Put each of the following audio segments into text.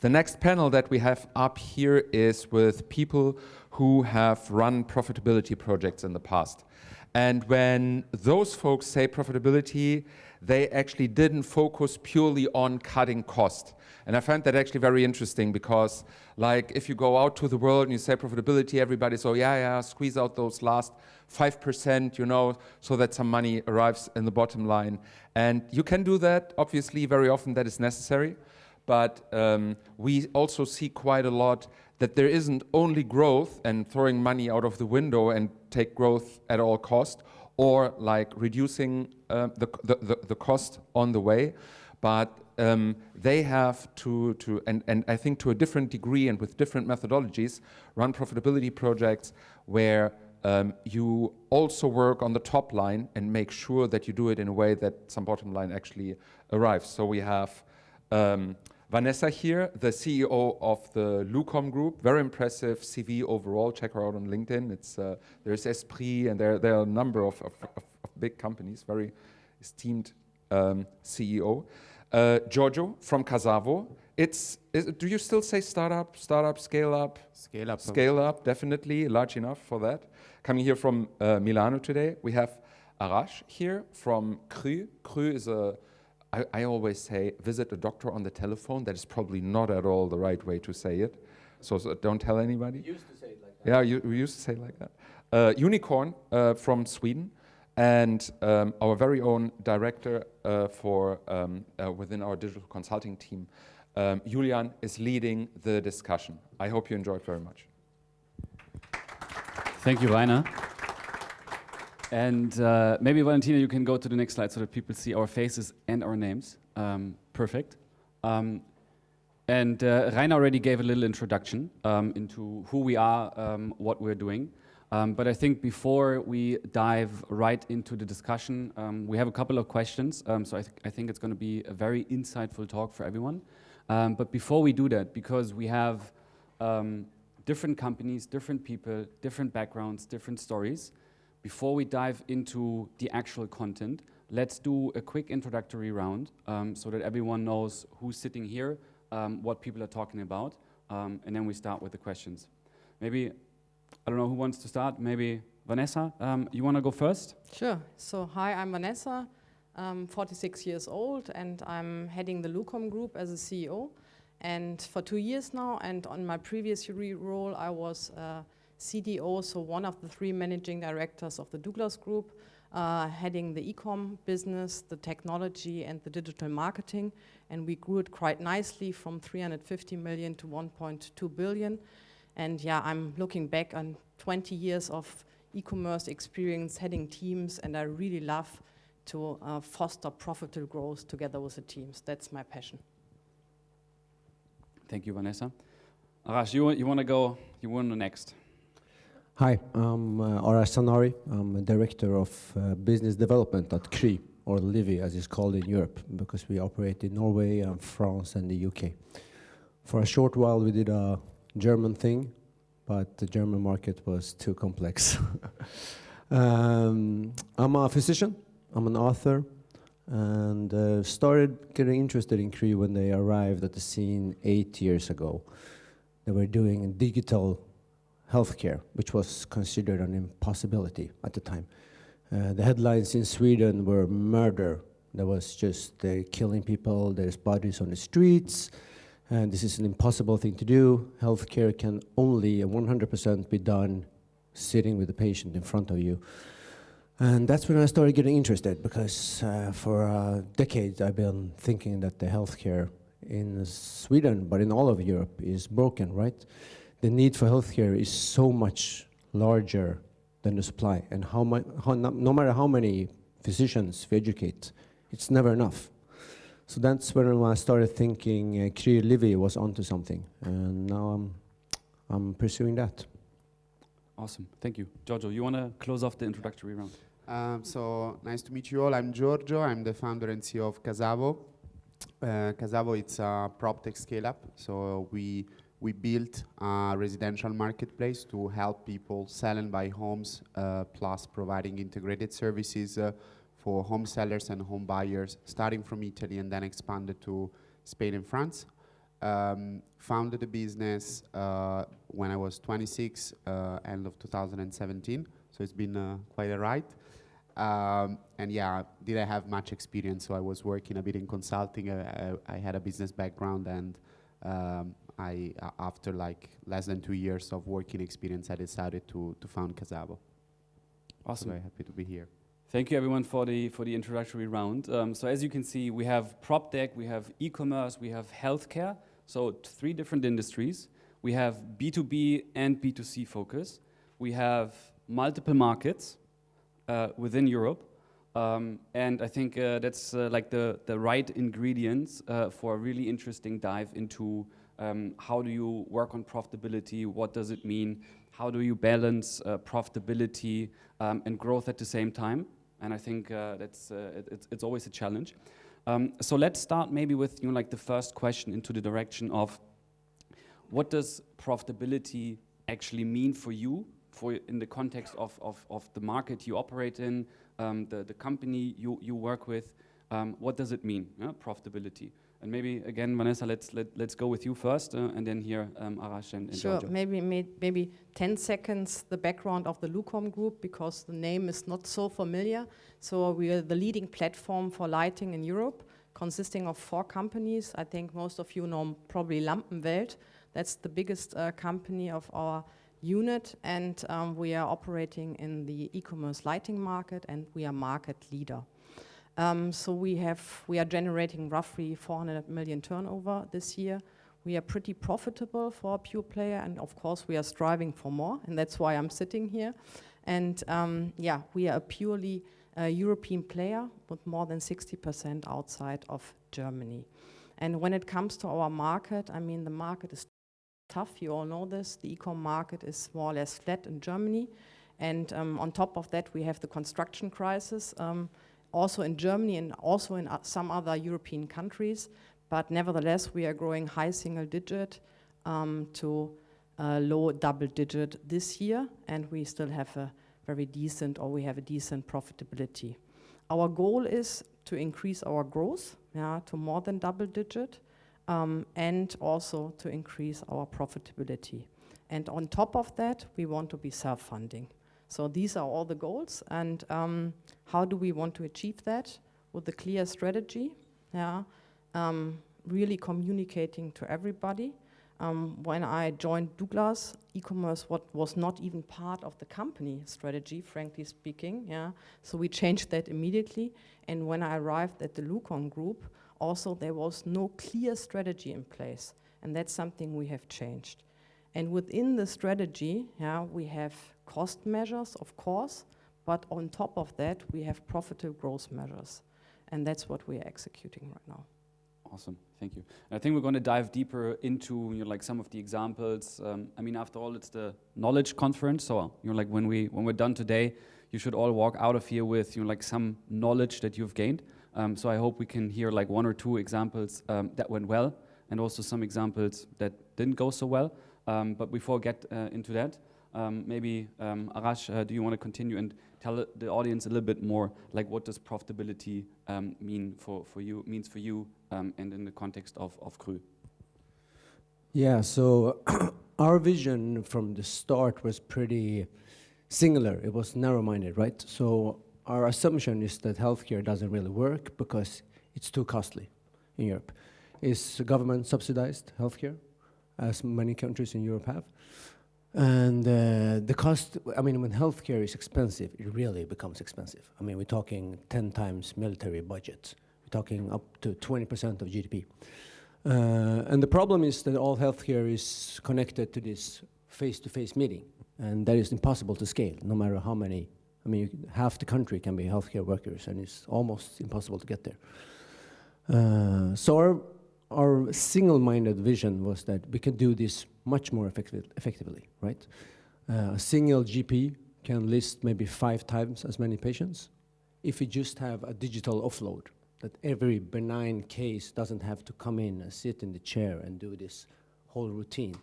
The next panel that we have up here is with people who have run profitability projects in the past. And when those folks say profitability, they actually didn't focus purely on cutting cost. And I find that actually very interesting because, like, if you go out to the world and you say profitability, everybody's, oh yeah, squeeze out those last 5%, you know, so that some money arrives in the bottom line. And you can do that. Obviously, very often that is necessary. But we also see quite a lot that there isn't only growth and throwing money out of the window and take growth at all cost, or like reducing the cost on the way, but they have to and I think to a different degree and with different methodologies, run profitability projects where you also work on the top line and make sure that you do it in a way that some bottom line actually arrives. So we have Vanessa here, the CEO of the Lucom Group. Very impressive CV overall. Check her out on LinkedIn. It's there's Esprit, and there are a number of big companies. Very esteemed CEO. Giorgio from Casavo. Do you still say startup, scale up? Scale up. Scale up, definitely large enough for that. Coming here from Milano today, we have Arash here from Cru. Cru is I always say, visit a doctor on the telephone. That is probably not at all the right way to say it. So don't tell anybody. We used to say it like that. Yeah, we used to say it like that. Unicorn from Sweden, and our very own director for within our digital consulting team, Julian, is leading the discussion. I hope you enjoyed very much. Thank you, Rainer. And maybe, Valentina, you can go to the next slide so that people see our faces and our names. Perfect. And Rainer already gave a little introduction into who we are, what we're doing. But I think before we dive right into the discussion, we have a couple of questions. So I think it's going to be a very insightful talk for everyone. But before we do that, because we have different companies, different people, different backgrounds, different stories, before we dive into the actual content, let's do a quick introductory round so that everyone knows who's sitting here, what people are talking about, and then we start with the questions. Maybe, I don't know who wants to start, maybe Vanessa, you want to go first? Sure. So hi, I'm Vanessa, 46 years old, and I'm heading the Lucom Group as a CEO. And for 2 years now, and on my previous role, I was CDO, so one of the 3 managing directors of the Douglas Group, heading the e-com business, the technology, and the digital marketing. And we grew it quite nicely from 350 million to 1.2 billion. And yeah, I'm looking back on 20 years of e-commerce experience heading teams, and I really love to foster profitable growth together with the teams. That's my passion. Thank you, Vanessa. Arash, you want to go, you want to next. Hi, I'm Arash Sanari. I'm a director of business development at CRI, or Livy as it's called in Europe, because we operate in Norway and France and the UK. For a short while we did a German thing, but the German market was too complex. I'm a physician, I'm an author, and started getting interested in CRI when they arrived at the scene 8 years ago. They were doing digital healthcare, which was considered an impossibility at the time. The headlines in Sweden were murder. There was just killing people, there's bodies on the streets, and this is an impossible thing to do. Healthcare can only 100% be done sitting with the patient in front of you. And that's when I started getting interested, because for decades I've been thinking that the healthcare in Sweden, but in all of Europe, is broken, right? The need for healthcare is so much larger than the supply, and no matter how many physicians we educate, it's never enough. So that's when I started thinking CRI Livy was onto something, and now I'm pursuing that. Awesome, thank you. Giorgio, you want to close off the introductory round? So nice to meet you all. I'm Giorgio. I'm the founder and CEO of Casavo. Casavo, it's a PropTech scale-up. So we built a residential marketplace to help people sell and buy homes, plus providing integrated services for home sellers and home buyers, starting from Italy and then expanded to Spain and France. Founded the business when I was 26, end of 2017. So it's been quite a ride. And yeah, didn't have much experience, so I was working a bit in consulting. I had a business background, and after like less than 2 years of working experience, I decided to found Casavo. Awesome. So very happy to be here. Thank you everyone for the introductory round. So as you can see, we have PropTech, we have e-commerce, we have healthcare. So 3 different industries. We have B2B and B2C focus. We have multiple markets within Europe. And I think that's like the right ingredients for a really interesting dive into how do you work on profitability, what does it mean, how do you balance profitability and growth at the same time. And I think it's always a challenge. So let's start maybe with like the first question into the direction of what does profitability actually mean for you, in the context of the market you operate in, the company you work with. What does it mean, profitability? And maybe again, Vanessa, let's go with you first, and then here Arash and Sure. Giorgio. Maybe 10 seconds the background of the Lucom Group, because the name is not so familiar. So we are the leading platform for lighting in Europe, consisting of 4 companies. I think most of you know probably Lampenwelt. That's the biggest company of our unit, and we are operating in the e-commerce lighting market, and we are market leader. So we are generating roughly 400 million turnover this year. We are pretty profitable for a pure player, and of course we are striving for more, and that's why I'm sitting here. And yeah, we are a purely European player with more than 60% outside of Germany. And when it comes to our market, I mean, the market is tough, you all know this. The e-com market is more or less flat in Germany. And on top of that, we have the construction crisis, also in Germany and also in some other European countries. But nevertheless, we are growing high single digit to low double digit this year. And we still have a very decent, or we have a decent profitability. Our goal is to increase our growth to more than double digit. And also to increase our profitability. And on top of that, we want to be self-funding. So these are all the goals. And how do we want to achieve that? With a clear strategy, really communicating to everybody. When I joined Douglas, e-commerce was not even part of the company strategy, frankly speaking. So we changed that immediately. And when I arrived at the Lucom Group, also there was no clear strategy in place. And that's something we have changed. And within the strategy, we have cost measures, of course, but on top of that, we have profitable growth measures. And that's what we are executing right now. Awesome, thank you. And I think we're going to dive deeper into like some of the examples. I mean, after all, it's the knowledge conference. So like when we're done today, you should all walk out of here with like some knowledge that you've gained. So I hope we can hear like 1 or 2 examples that went well, and also some examples that didn't go so well. But before I get into that, maybe Arash, do you want to continue and tell the audience a little bit more, like what does profitability means for you, and in the context of Cru? Yeah, so our vision from the start was pretty singular. It was narrow-minded, right? So our assumption is that healthcare doesn't really work because it's too costly in Europe. It's government subsidized healthcare, as many countries in Europe have. And the cost, I mean, when healthcare is expensive, it really becomes expensive. I mean, we're talking 10 times military budgets. We're talking up to 20% of GDP. And the problem is that all healthcare is connected to this face-to-face meeting. And that is impossible to scale, no matter how many. I mean, half the country can be healthcare workers, and it's almost impossible to get there. So our single-minded vision was that we can do this much more effectively, right? A single GP can list maybe 5 times as many patients if we just have a digital offload, that every benign case doesn't have to come in and sit in the chair and do this whole routine.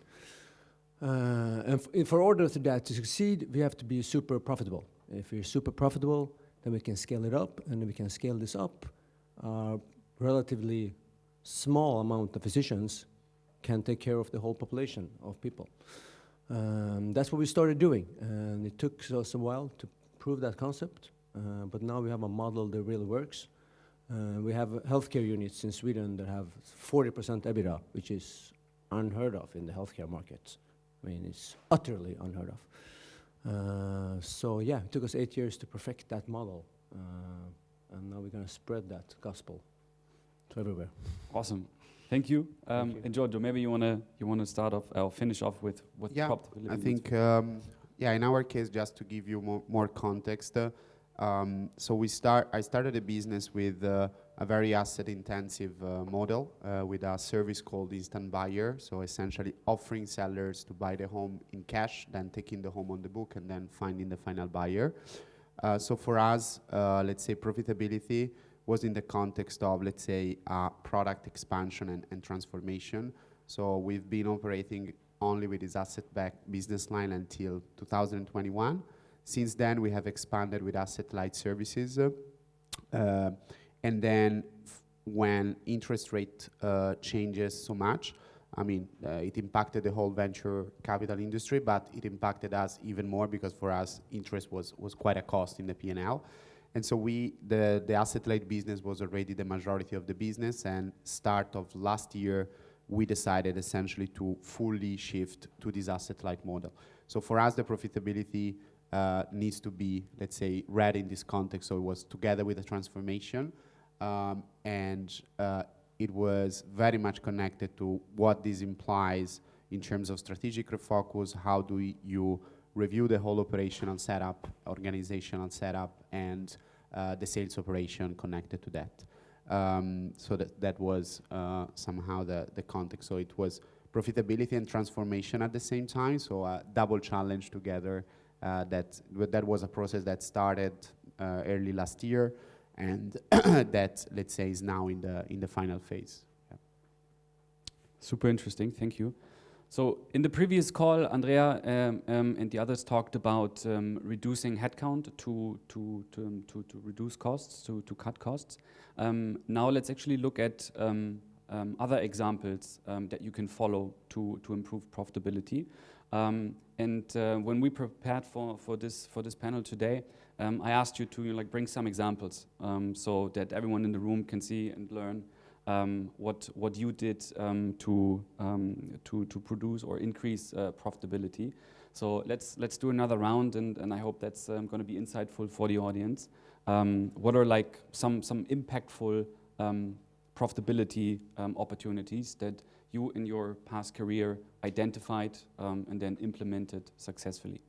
And for order for that to succeed, we have to be super profitable. If we're super profitable, then we can scale it up, and then we can scale this up. Relatively small amount of physicians can take care of the whole population of people. That's what we started doing, and it took us a while to prove that concept, but now we have a model that really works. We have healthcare units in Sweden that have 40% EBITDA, which is unheard of in the healthcare market. I mean, it's utterly unheard of. So yeah, it took us 8 years to perfect that model, and now we're going to spread that gospel to everywhere. Awesome. Thank you. Thank you. And Giorgio, maybe you wanna start off or finish off with Yeah, profitability. I think, in our case, just to give you more context, so I started a business with a very asset-intensive model with a service called Instant Buyer, so essentially offering sellers to buy the home in cash, then taking the home on the book, and then finding the final buyer. So for us, let's say profitability was in the context of, let's say, product expansion and transformation. So we've been operating only with this asset-backed business line until 2021. Since then, we have expanded with asset-light services. And then when interest rate changes so much, I mean, it impacted the whole venture capital industry, but it impacted us even more because for us, interest was quite a cost in the P&L. And so the asset-light business was already the majority of the business, and start of last year, we decided essentially to fully shift to this asset-light model. So for us, the profitability needs to be, let's say, read in this context. So it was together with the transformation, and it was very much connected to what this implies in terms of strategic refocus. How do you review the whole operational setup, organizational setup, and the sales operation connected to that. So that was somehow the context. So it was profitability and transformation at the same time, so a double challenge together. That was a process that started early last year, and that, let's say, is now in the final phase. Yeah. Super interesting, thank you. So in the previous call, Andrea and the others talked about reducing headcount to reduce costs, to cut costs. Now let's actually look at other examples that you can follow to improve profitability. When we prepared for this panel today, I asked you to bring some examples so that everyone in the room can see and learn what you did to produce or increase profitability. So let's do another round, and I hope that's going to be insightful for the audience. What are some impactful profitability opportunities that you in your past career identified and then implemented successfully?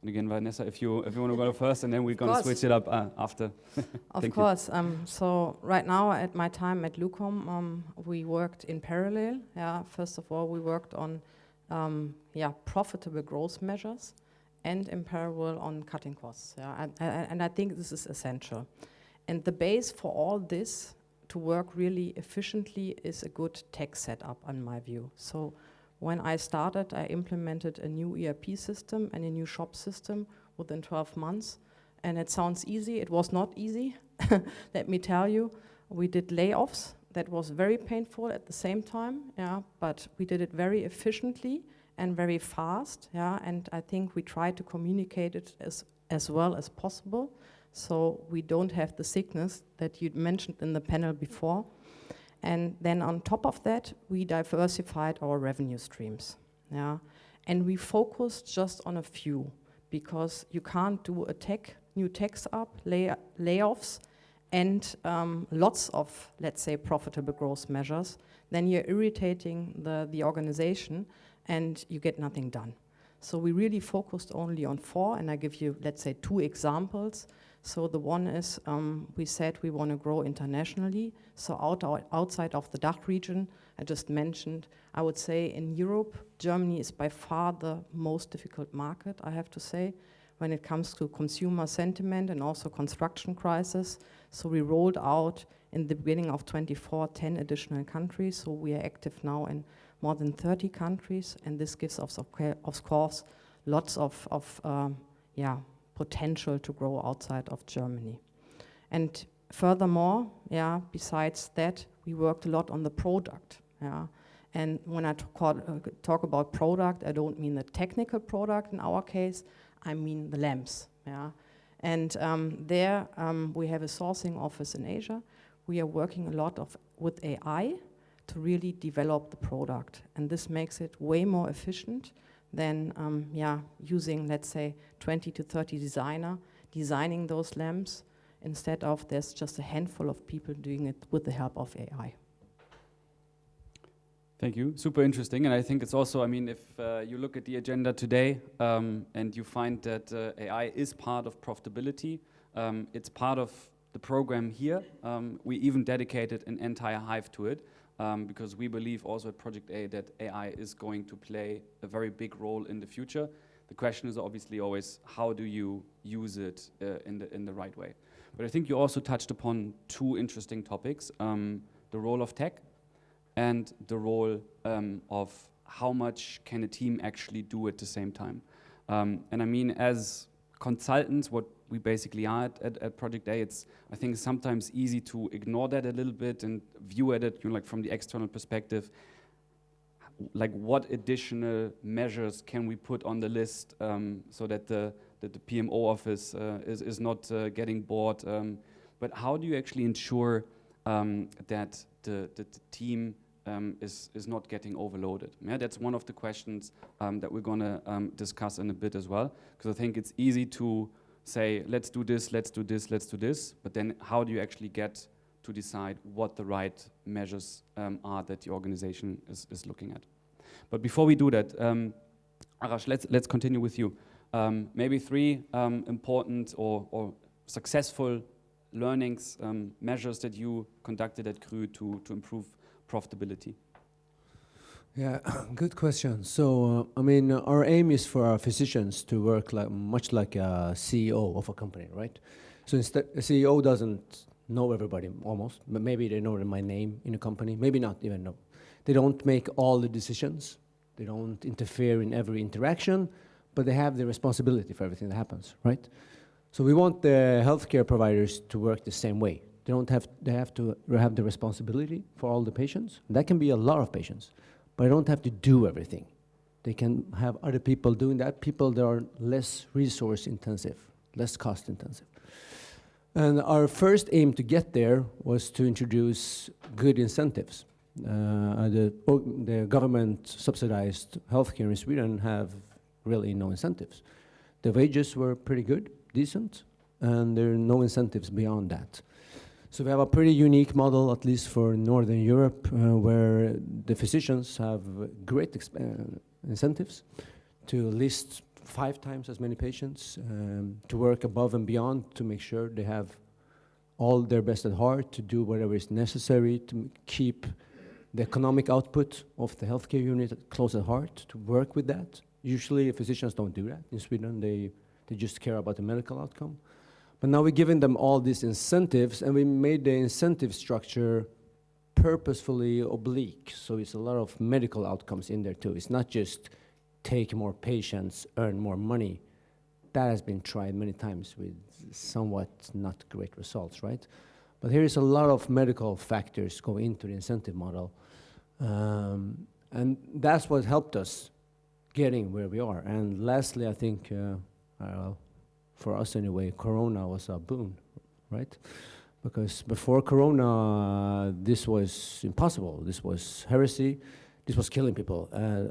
And again, Vanessa, if you want to go first, and then we're going to switch it up after. Of course. So right now, at my time at Lucom, we worked in parallel. Yeah, first of all, we worked on profitable growth measures, and in parallel on cutting costs. Yeah, and I think this is essential. And the base for all this to work really efficiently is a good tech setup, in my view. So when I started, I implemented a new ERP system and a new shop system within 12 months. And it sounds easy. It was not easy, let me tell you. We did layoffs. That was very painful at the same time, yeah, but we did it very efficiently and very fast, yeah, and I think we tried to communicate it as well as possible, so we don't have the sickness that you mentioned in the panel before. And then on top of that, we diversified our revenue streams, yeah, and we focused just on a few, because you can't do a new tech up, layoffs, and lots of, let's say, profitable growth measures. Then you're irritating the organization, and you get nothing done. So we really focused only on 4, and I give you, let's say, 2 examples. So the one is, we said we want to grow internationally, so outside of the DACH region. I just mentioned, I would say in Europe, Germany is by far the most difficult market, I have to say, when it comes to consumer sentiment and also construction crisis. So we rolled out in the beginning of 2024, 10 additional countries. So we are active now in more than 30 countries, and this gives us, of course, lots of potential to grow outside of Germany. And furthermore, besides that, we worked a lot on the product, And when I talk about product, I don't mean the technical product in our case, I mean the lamps. Yeah? And there we have a sourcing office in Asia. We are working a lot with AI to really develop the product. And this makes it way more efficient than using, let's say, 20 to 30 designing those lamps, instead of there's just a handful of people doing it with the help of AI. Thank you. Super interesting. And I think it's also, I mean, if you look at the agenda today and you find that AI is part of profitability, it's part of the program here. We even dedicated an entire hive to it because we believe also at Project A that AI is going to play a very big role in the future. The question is obviously always, how do you use it in the right way? But I think you also touched upon two interesting topics, the role of tech and the role of how much can a team actually do at the same time. And I mean, as consultants, what we basically are at Project A, it's, I think, sometimes easy to ignore that a little bit and view at it, you know, like from the external perspective, like what additional measures can we put on the list so that the PMO office is not getting bored. But how do you actually ensure that the team is not getting overloaded? Yeah, that's one of the questions that we're going to discuss in a bit as well, because I think it's easy to say, let's do this, let's do this, let's do this, but then how do you actually get to decide what the right measures are that the organization is looking at? But before we do that, Arash, let's continue with you. Maybe three important or successful learnings, measures that you conducted at CRU to improve profitability. Yeah, good question. So, I mean, our aim is for our physicians to work much like a CEO of a company, right? So instead, a CEO doesn't know everybody almost, but maybe they know my name in a company, maybe not even know. They don't make all the decisions. They don't interfere in every interaction, but they have the responsibility for everything that happens, right? So we want the healthcare providers to work the same way. They have to have the responsibility for all the patients. That can be a lot of patients, but they don't have to do everything. They can have other people doing that, people that are less resource intensive, less cost intensive. And our first aim to get there was to introduce good incentives. The government subsidized healthcare in Sweden have really no incentives. The wages were pretty good, decent, and there are no incentives beyond that. So we have a pretty unique model, at least for Northern Europe, where the physicians have great incentives to list 5 times as many patients, to work above and beyond to make sure they have all their best at heart, to do whatever is necessary to keep the economic output of the healthcare unit close at heart, to work with that. Usually physicians don't do that. In Sweden, they just care about the medical outcome. But now we're giving them all these incentives, and we made the incentive structure purposefully oblique. So it's a lot of medical outcomes in there too. It's not just take more patients, earn more money. That has been tried many times with somewhat not great results, right? But here is a lot of medical factors go into the incentive model. And that's what helped us getting where we are. And lastly, I think, for us anyway, Corona was a boon, right? Because before Corona, this was impossible. This was heresy. This was killing people.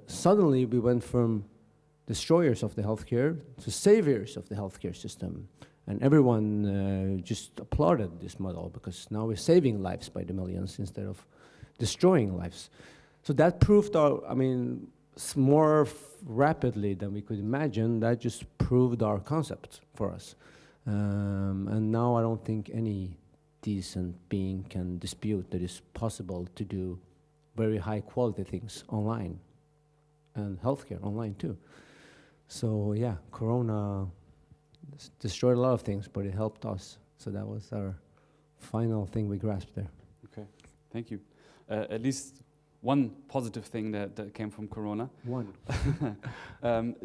Suddenly, we went from destroyers of the healthcare to saviors of the healthcare system. And everyone just applauded this model because now we're saving lives by the millions instead of destroying lives. So that proved more rapidly than we could imagine. That just proved our concept for us. And now I don't think any decent being can dispute that it's possible to do very high quality things online and healthcare online too. So yeah, Corona destroyed a lot of things, but it helped us. So that was our final thing we grasped there. Okay, thank you. At least one positive thing that came from Corona. One.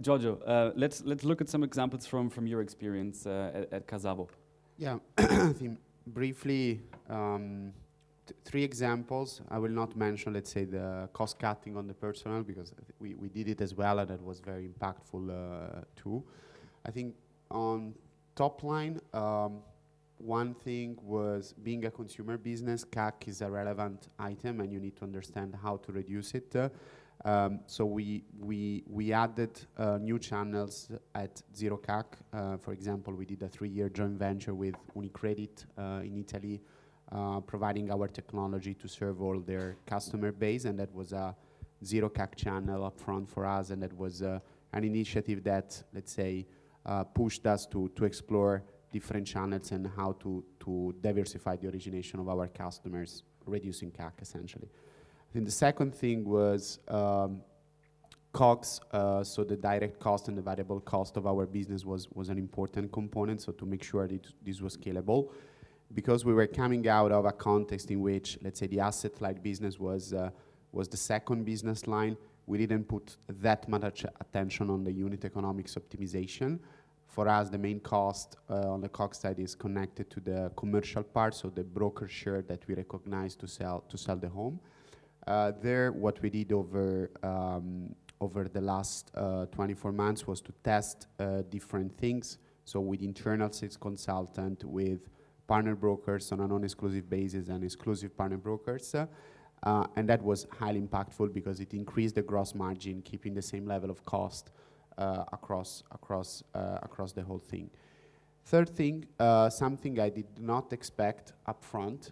Giorgio, let's look at some examples from your experience at Casavo. Yeah, I think briefly, three examples. I will not mention, let's say, the cost cutting on the personnel, because we did it as well, and it was very impactful too. I think on top line, one thing was, being a consumer business, CAC is a relevant item, and you need to understand how to reduce it. So we added new channels at zero CAC. For example, we did a 3-year joint venture with Unicredit in Italy, providing our technology to serve all their customer base, and that was a zero CAC channel up front for us, and that was an initiative that, let's say, pushed us to explore different channels and how to diversify the origination of our customers, reducing CAC essentially. I think the second thing was COGS, so the direct cost and the variable cost of our business was an important component, so to make sure that this was scalable. Because we were coming out of a context in which, let's say, the asset-light business was the second business line, we didn't put that much attention on the unit economics optimization. For us, the main cost on the COGS side is connected to the commercial part, so the broker share that we recognize to sell the home. There, what we did over the last 24 months was to test different things. So with internal sales consultant, with partner brokers on a non-exclusive basis and exclusive partner brokers. And that was highly impactful because it increased the gross margin, keeping the same level of cost across the whole thing. Third thing, something I did not expect upfront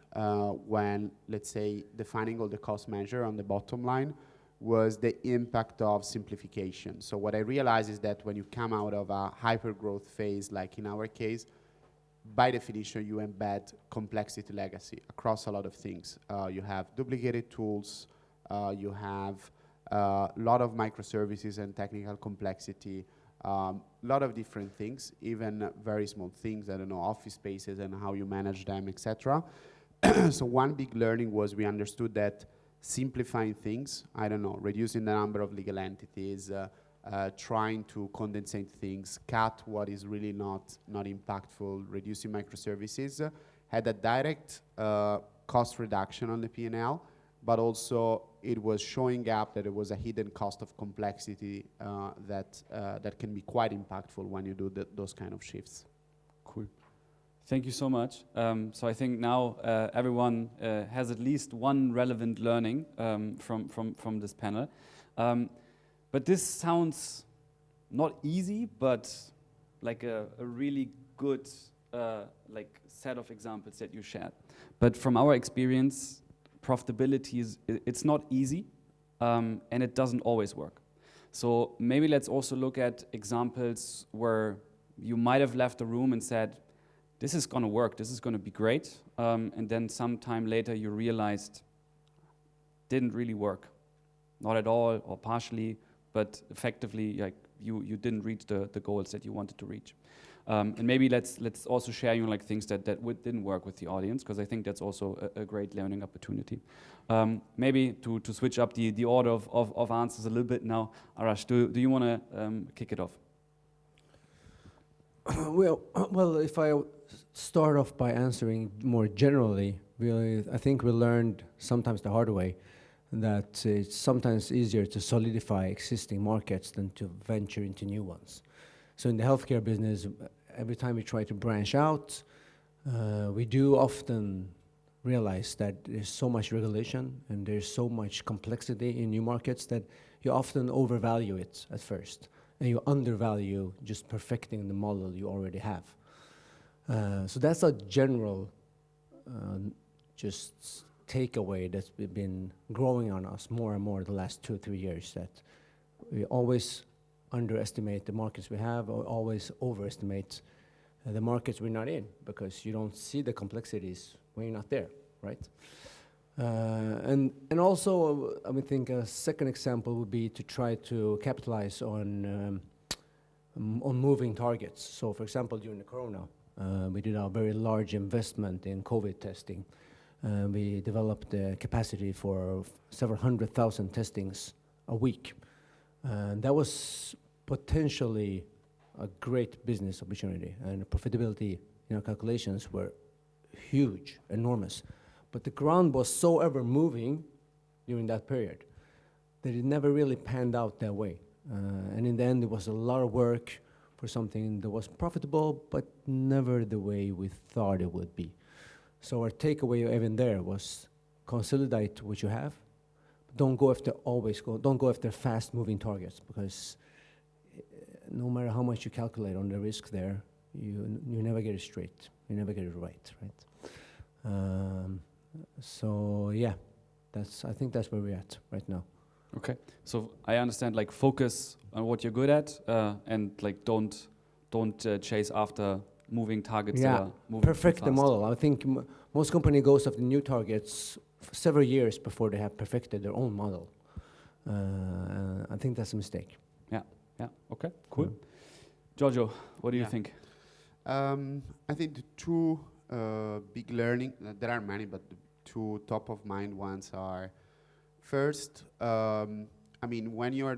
when, let's say, defining all the cost measure on the bottom line, was the impact of simplification. So what I realized is that when you come out of a hyper growth phase, like in our case, by definition, you embed complexity legacy across a lot of things. You have duplicated tools, you have a lot of microservices and technical complexity, a lot of different things, even very small things, I don't know, office spaces and how you manage them, etc. So one big learning was we understood that simplifying things, I don't know, reducing the number of legal entities, trying to condensate things, cut what is really not impactful, reducing microservices, had a direct cost reduction on the P&L, but also it was showing up that it was a hidden cost of complexity that can be quite impactful when you do those kind of shifts. Cool. Thank you so much. So I think now everyone has at least one relevant learning from this panel. But this sounds not easy, but like a really good like set of examples that you shared. But from our experience, profitability it's not easy, and it doesn't always work. So maybe let's also look at examples where you might have left the room and said, this is going to work, this is going to be great, and then sometime later you realized didn't really work, not at all or partially, but effectively like you didn't reach the goals that you wanted to reach. And maybe let's also share like things that didn't work with the audience, because I think that's also a great learning opportunity. Maybe to switch up the order of answers a little bit now, Arash, do you want to kick it off? Well, if I start off by answering more generally, I think we learned sometimes the hard way that it's sometimes easier to solidify existing markets than to venture into new ones. So in the healthcare business, every time we try to branch out, we do often realize that there's so much regulation and there's so much complexity in new markets that you often overvalue it at first, and you undervalue just perfecting the model you already have. So that's a general just takeaway that's been growing on us more and more the last 2 or 3 years, that we always underestimate the markets we have, or always overestimate the markets we're not in, because you don't see the complexities when you're not there, right? And also, I would think a second example would be to try to capitalize on moving targets. So, for example, during the Corona, we did a very large investment in COVID testing. We developed the capacity for several 100,000 testings a week. That was potentially a great business opportunity, and the profitability calculations were huge, enormous. But the ground was so ever moving during that period that it never really panned out that way. And in the end, it was a lot of work for something that was profitable, but never the way we thought it would be. So our takeaway even there was consolidate what you have. Don't go after fast-moving targets, because no matter how much you calculate on the risk there, you never get it straight. You never get it right? So yeah, I think that's where we're at right now. Okay, so I understand, like, focus on what you're good at, and like don't chase after moving targets. Yeah, that are moving too perfect the fast. model. I think most company goes after new targets several years before they have perfected their own model. I think that's a mistake. Yeah. Okay. Cool. Giorgio, what do you think? I think the two big learning, there are many, but the two top of mind ones are, first, I mean, when you're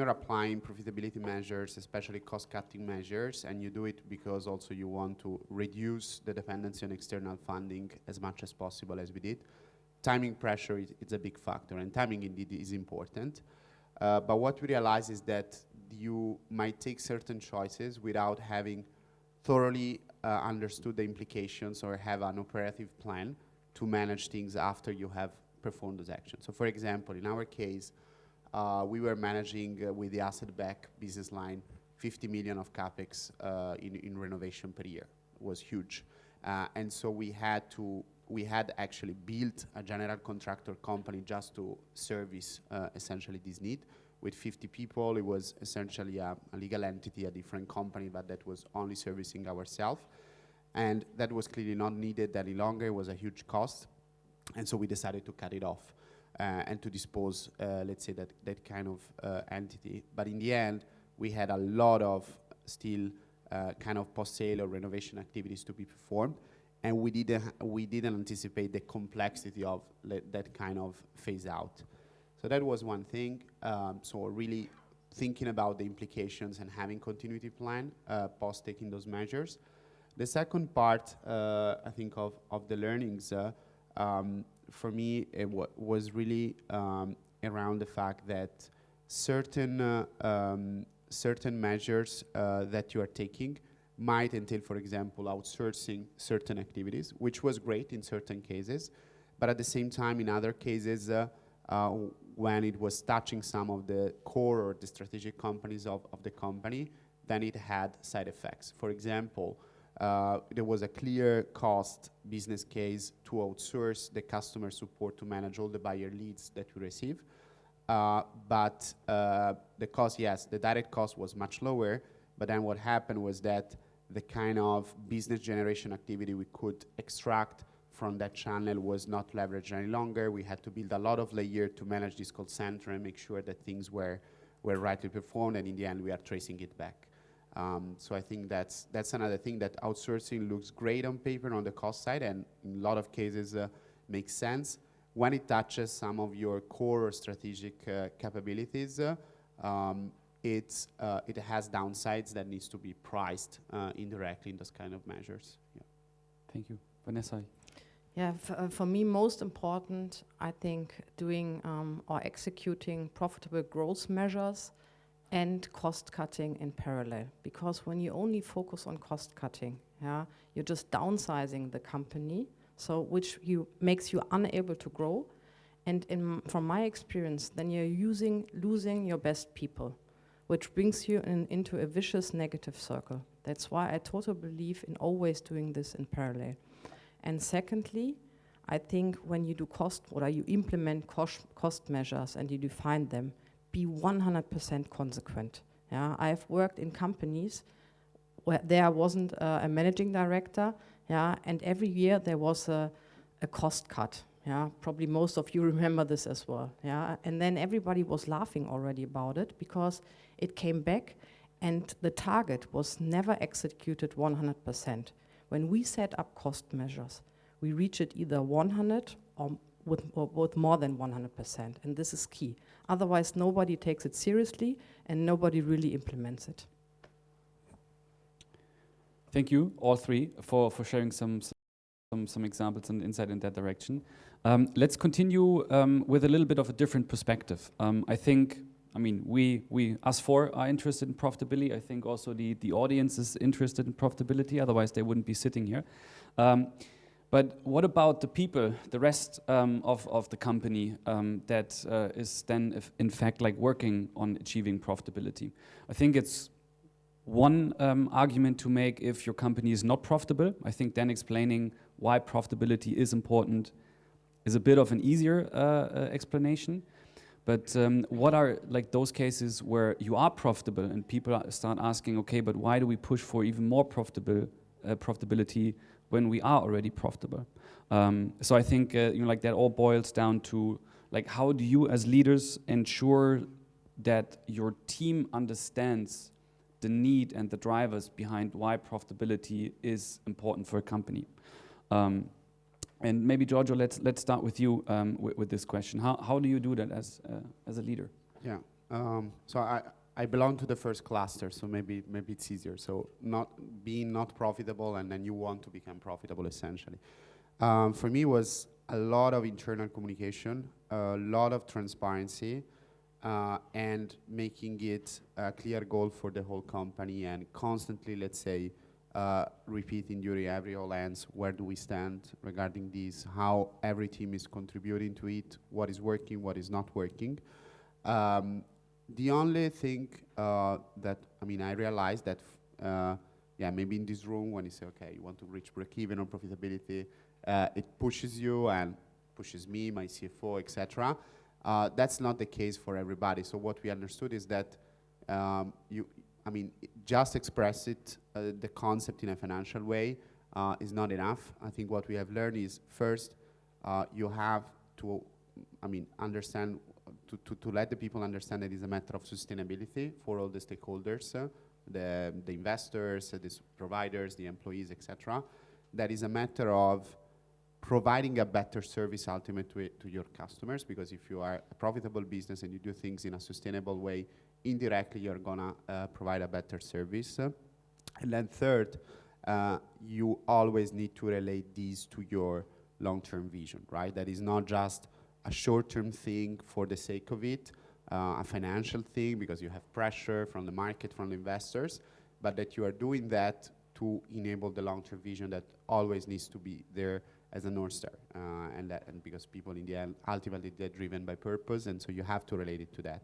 applying profitability measures, especially cost-cutting measures, and you do it because also you want to reduce the dependency on external funding as much as possible, as we did, timing pressure is a big factor, and timing indeed is important. But what we realize is that you might take certain choices without having thoroughly understood the implications or have an operative plan to manage things after you have performed those actions. So for example, in our case, we were managing with the asset-backed business line 50 million of capex in renovation per year. It was huge. And so we had actually built a general contractor company just to service essentially this need. With 50 people, it was essentially a legal entity, a different company, but that was only servicing ourselves. And that was clearly not needed any longer. It was a huge cost. And so we decided to cut it off and to dispose, let's say, that kind of entity. But in the end, we had a lot of still kind of post-sale or renovation activities to be performed. And we didn't anticipate the complexity of that kind of phase out. So that was one thing. So really thinking about the implications and having continuity plan post taking those measures. The second part, I think, of the learnings, for me, it was really around the fact that certain measures that you are taking might entail, for example, outsourcing certain activities, which was great in certain cases, but at the same time, in other cases, when it was touching some of the core or the strategic companies of the company, then it had side effects. For example, there was a clear cost business case to outsource the customer support to manage all the buyer leads that we receive. But the cost, yes, the direct cost was much lower, but then what happened was that the kind of business generation activity we could extract from that channel was not leveraged any longer. We had to build a lot of layers to manage this call center and make sure that things were rightly performed, and in the end we are tracing it back. So I think that's another thing, that outsourcing looks great on paper on the cost side, and in a lot of cases makes sense. When it touches some of your core or strategic capabilities, it has downsides that needs to be priced indirectly in those kind of measures. Yeah. Thank you. Vanessa? Yeah, for me, most important, I think, doing or executing profitable growth measures and cost cutting in parallel. Because when you only focus on cost cutting, yeah, you're just downsizing the company, so which makes you unable to grow. And from my experience, then you're losing your best people, which brings you into a vicious negative circle. That's why I totally believe in always doing this in parallel. And secondly, I think when you do you implement cost measures and you define them, be 100% consequent. Yeah, I've worked in companies where there wasn't a managing director, yeah, and every year there was a cost cut. Yeah, probably most of you remember this as well. Yeah, and then everybody was laughing already about it because it came back, and the target was never executed 100%. When we set up cost measures, we reach it either 100 or with more than 100%, and this is key. Otherwise, nobody takes it seriously and nobody really implements it. Thank you, all three, for sharing some some examples and insight in that direction. Let's continue with a little bit of a different perspective. I mean, we us four are interested in profitability. I think also the audience is interested in profitability. Otherwise, they wouldn't be sitting here. But what about the people, the rest of the company that is then, in fact, like working on achieving profitability? I think it's one argument to make if your company is not profitable. I think then explaining why profitability is important is a bit of an easier explanation. But what are like those cases where you are profitable and people start asking, okay, but why do we push for even more profitability when we are already profitable? So I think like that all boils down to like how do you as leaders ensure that your team understands the need and the drivers behind why profitability is important for a company. And maybe Giorgio, let's start with you with this question. How do you do that as a leader? Yeah. So I belong to the first cluster, so maybe it's easier. So not profitable, and then you want to become profitable, essentially. For me, was a lot of internal communication, a lot of transparency, and making it a clear goal for the whole company, and constantly, let's say, repeating during every all-hands, where do we stand regarding this, how every team is contributing to it, what is working, what is not working. The only thing that, I mean, I realized that, yeah, maybe in this room, when you say, okay, you want to reach break-even on profitability, it pushes you and pushes me, my CFO, etc. That's not the case for everybody. So what we understood is that just express it, the concept in a financial way is not enough. I think what we have learned is first, you have to, understand, to let the people understand that it's a matter of sustainability for all the stakeholders, the investors, the providers, the employees, etc. That is a matter of providing a better service ultimately to your customers, because if you are a profitable business and you do things in a sustainable way, indirectly you're gonna provide a better service. And then third, you always need to relate these to your long-term vision, right? That is not just a short-term thing for the sake of it, a financial thing because you have pressure from the market, from the investors, but that you are doing that to enable the long-term vision that always needs to be there as a North Star. And because people in the end, ultimately they're driven by purpose, and so you have to relate it to that.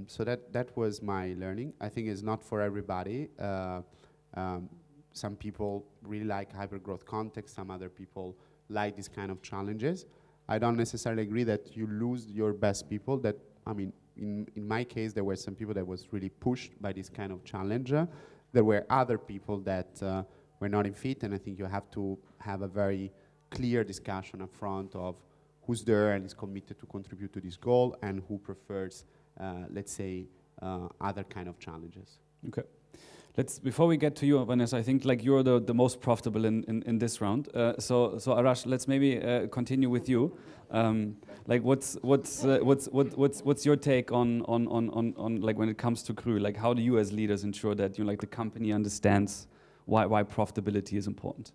So that was my learning. I think it's not for everybody. Some people really like hyper-growth context, some other people like these kind of challenges. I don't necessarily agree that you lose your best people. That, in my case, there were some people that was really pushed by this kind of challenge. There were other people that were not in fit, and I think you have to have a very clear discussion up front of who's there and is committed to contribute to this goal, and who prefers, let's say, other kind of challenges. Okay. Before we get to you, Vanessa, I think like you're the most profitable in this round. So Arash, let's maybe continue with you. Like what's your take on like when it comes to crew? Like how do you as leaders ensure that like the company understands why profitability is important?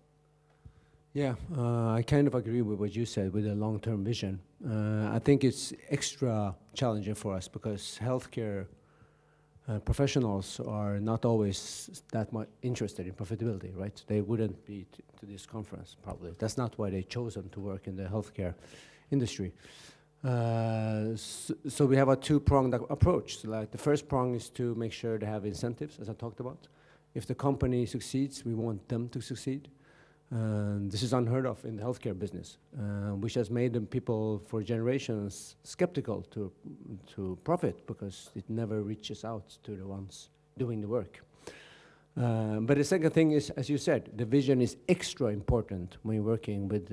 Yeah, I kind of agree with what you said with the long-term vision. I think it's extra challenging for us because healthcare professionals are not always that much interested in profitability, right? They wouldn't be to this conference, probably. That's not why they chosen to work in the healthcare industry. So we have a two-pronged approach. So like the first prong is to make sure they have incentives, as I talked about. If the company succeeds, we want them to succeed. This is unheard of in the healthcare business, which has made them people for generations skeptical to profit because it never reaches out to the ones doing the work. But the second thing is, as you said, the vision is extra important when you're working with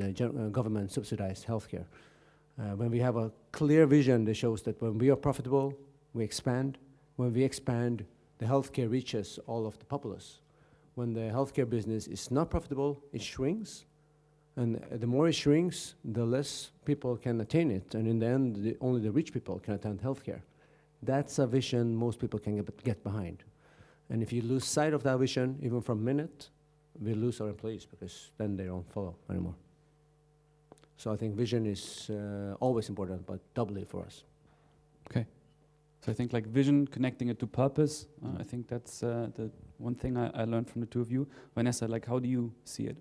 government subsidized healthcare. When we have a clear vision that shows that when we are profitable, we expand. When we expand, the healthcare reaches all of the populace. When the healthcare business is not profitable, it shrinks. And the more it shrinks, the less people can attain it. And in the end, only the rich people can attend healthcare. That's a vision most people can get behind. And if you lose sight of that vision, even for a minute, we lose our employees because then they don't follow anymore. So I think vision is always important, but doubly for us. Okay. So I think like vision, connecting it to purpose, I think that's the one thing I learned from the two of you. Vanessa, like how do you see it?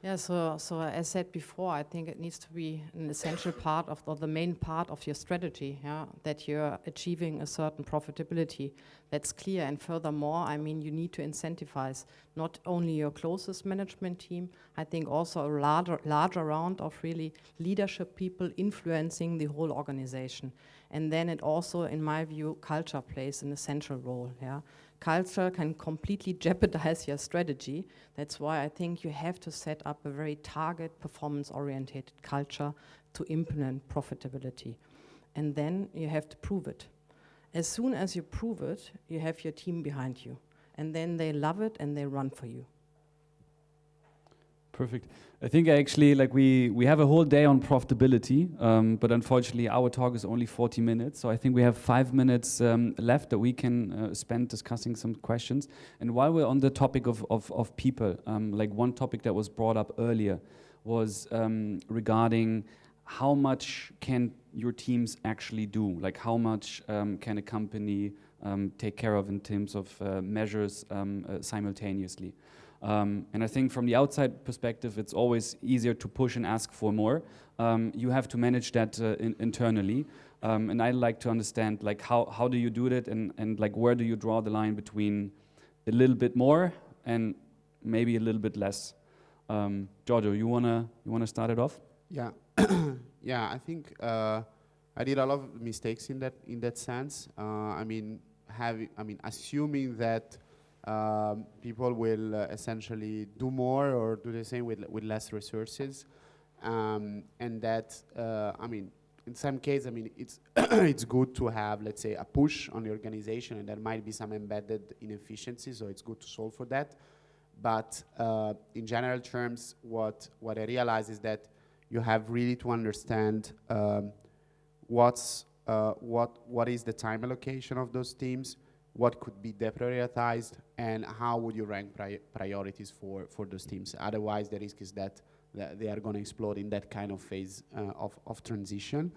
Yeah, so as said before, I think it needs to be an essential part of, or the main part of your strategy, yeah, that you're achieving a certain profitability. That's clear, and furthermore, I mean, you need to incentivize not only your closest management team, I think also a larger round of really leadership people influencing the whole organization. And then it also, in my view, culture plays an essential role, yeah. Culture can completely jeopardize your strategy. That's why I think you have to set up a very target, performance-oriented culture to implement profitability. And then you have to prove it. As soon as you prove it, you have your team behind you. And then they love it and they run for you. Perfect. I think actually like we have a whole day on profitability, but unfortunately our talk is only 40 minutes. So I think we have 5 minutes left that we can spend discussing some questions. And while we're on the topic of people, like one topic that was brought up earlier was regarding how much can your teams actually do? Like how much can a company take care of in terms of measures simultaneously? And I think from the outside perspective, it's always easier to push and ask for more. You have to manage that internally. And I'd like to understand, like, how do you do that, and like, where do you draw the line between a little bit more and maybe a little bit less? Giorgio, you wanna start it off? Yeah, yeah. I think I did a lot of mistakes in that sense. I mean, assuming that people will essentially do more or do the same with less resources, and that I mean, in some cases, I mean, it's it's good to have, let's say, a push on the organization, and there might be some embedded inefficiencies, so it's good to solve for that. But in general terms, what I realize is that you have really to understand what is the time allocation of those teams, what could be deprioritized, and how would you rank priorities for those teams. Otherwise, the risk is that they are going to explode in that kind of phase of transition.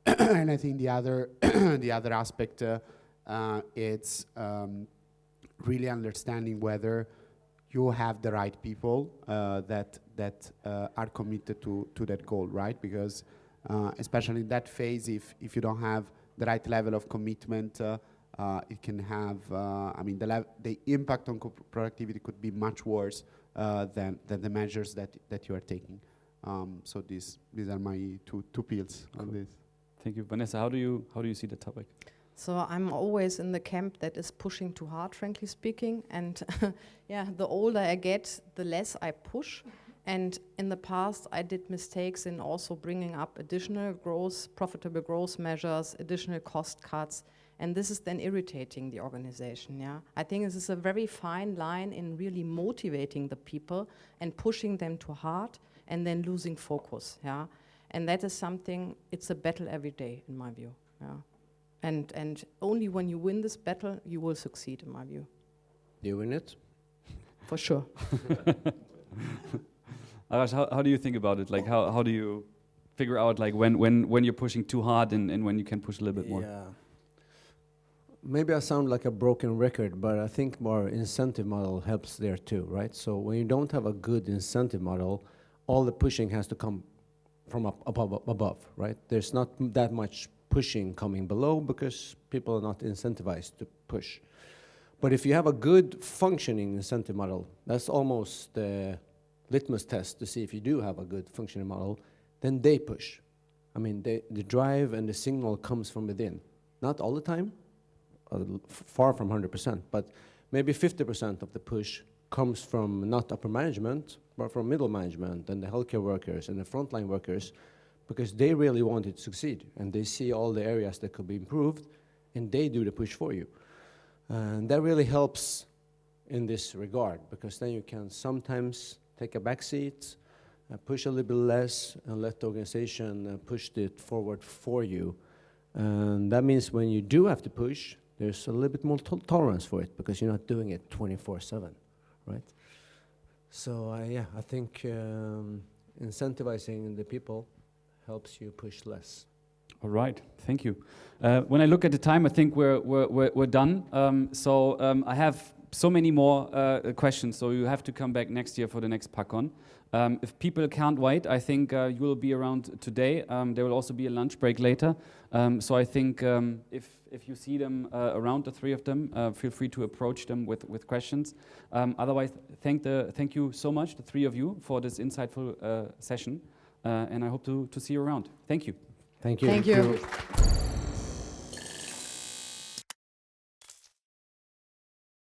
And I think the other the other aspect it's really understanding whether you have the right people that are committed to that goal, right? Because especially in that phase, if you don't have the right level of commitment, it can have, I mean, the impact on productivity could be much worse than the measures that you are taking. So these are my two pills on this. Thank you, Vanessa. How do you see the topic? So I'm always in the camp that is pushing too hard, frankly speaking. And yeah, the older I get, the less I push. And in the past, I did mistakes in also bringing up additional growth, profitable growth measures, additional cost cuts. And this is then irritating the organization, yeah? I think this is a very fine line in really motivating the people and pushing them too hard and then losing focus, yeah? And that is something, it's a battle every day, in my view, yeah? And only when you win this battle, you will succeed, in my view. Do you win it? For sure. Arash, how do you think about it? Like, how do you figure out like when you're pushing too hard and when you can push a little bit more? Yeah. Maybe I sound like a broken record, but I think more incentive model helps there too, right? So when you don't have a good incentive model, all the pushing has to come from above, right? There's not that much pushing coming below because people are not incentivized to push. But if you have a good functioning incentive model, that's almost the litmus test to see if you do have a good functioning model, then they push. I mean, the drive and the signal comes from within. Not all the time, far from 100%, but maybe 50% of the push comes from not upper management, but from middle management and the healthcare workers and the frontline workers, because they really want it to succeed, and they see all the areas that could be improved, and they do the push for you. And that really helps in this regard, because then you can sometimes take a back seat, push a little bit less, and let the organization push it forward for you. And that means when you do have to push, there's a little bit more tolerance for it, because you're not doing it 24/7, right? So yeah, I think incentivizing the people helps you push less. All right, thank you. When I look at the time, I think we're done. I have so many more questions, so you have to come back next year for the next PAKCon. If people can't wait, I think you will be around today. There will also be a lunch break later. So I think if you see them around, the three of them, feel free to approach them with questions. Otherwise, thank you so much, the three of you, for this insightful session. And I hope to see you around. Thank you. Thank you. Thank you.